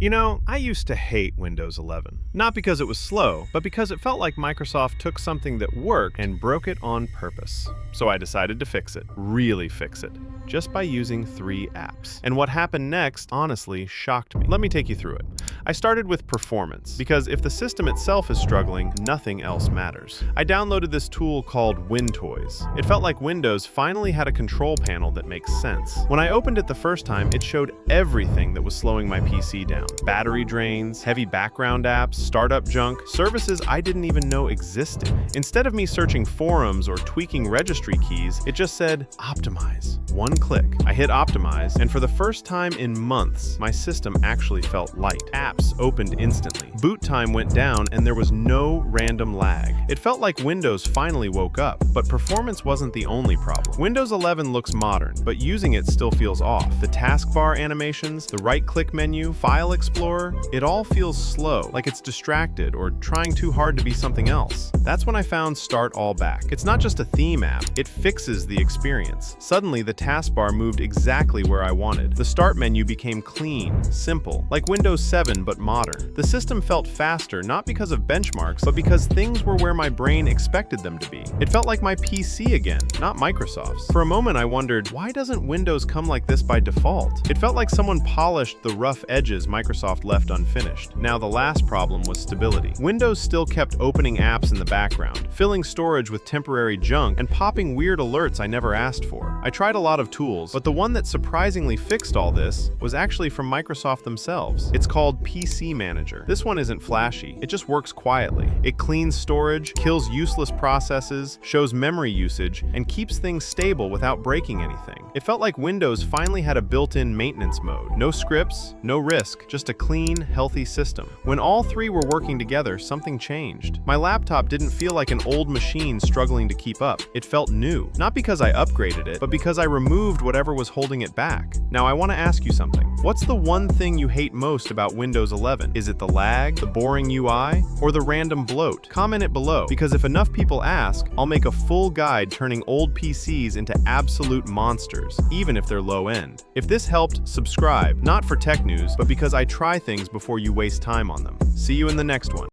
You know, I used to hate Windows 11. Not because it was slow, but because it felt like Microsoft took something that worked and broke it on purpose. So I decided to fix it, really fix it, just by using 3 apps. And what happened next, honestly, shocked me. Let me take you through it. I started with performance, because if the system itself is struggling, nothing else matters. I downloaded this tool called WinToys. It felt like Windows finally had a control panel that makes sense. When I opened it the first time, it showed everything that was slowing my PC down. Battery drains, heavy background apps, startup junk, services I didn't even know existed. Instead of me searching forums or tweaking registry keys, it just said, optimize. One click. I hit optimize, and for the first time in months, my system actually felt light. Apps opened instantly. Boot time went down, and there was no random lag. It felt like Windows finally woke up, but performance wasn't the only problem. Windows 11 looks modern, but using it still feels off. The taskbar animations, the right-click menu, File Explorer, it all feels slow, like it's distracted or trying too hard to be something else. That's when I found Start All Back. It's not just a theme app, it fixes the experience. Suddenly, the taskbar moved exactly where I wanted. The start menu became clean, simple, like Windows 7 but modern. The system felt faster, not because of benchmarks, but because things were where my brain expected them to be. It felt like my PC again, not Microsoft's. For a moment, I wondered, why doesn't Windows come like this by default? It felt like someone polished the rough edges Microsoft left unfinished. Now, the last problem was stability. Windows still kept opening apps in the background, filling storage with temporary junk, and popping weird alerts I never asked for. I tried a lot of tools, but the one that surprisingly fixed all this was actually from Microsoft themselves. It's called PC Manager. This one isn't flashy, it just works quietly. It cleans storage, kills useless processes, shows memory usage, and keeps things stable without breaking anything. It felt like Windows finally had a built-in maintenance mode. No scripts, no risk, just a clean, healthy system. When all 3 were working together, something changed. My laptop didn't feel like an old machine struggling to keep up. It felt new. Not because I upgraded it, but because I removed whatever was holding it back. Now I want to ask you something. What's the one thing you hate most about Windows 11? Is it the lag, the boring UI, or the random bloat? Comment it below, because if enough people ask, I'll make a full guide turning old PCs into absolute monsters, even if they're low end. If this helped, subscribe, not for tech news, but because I try things before you waste time on them. See you in the next one.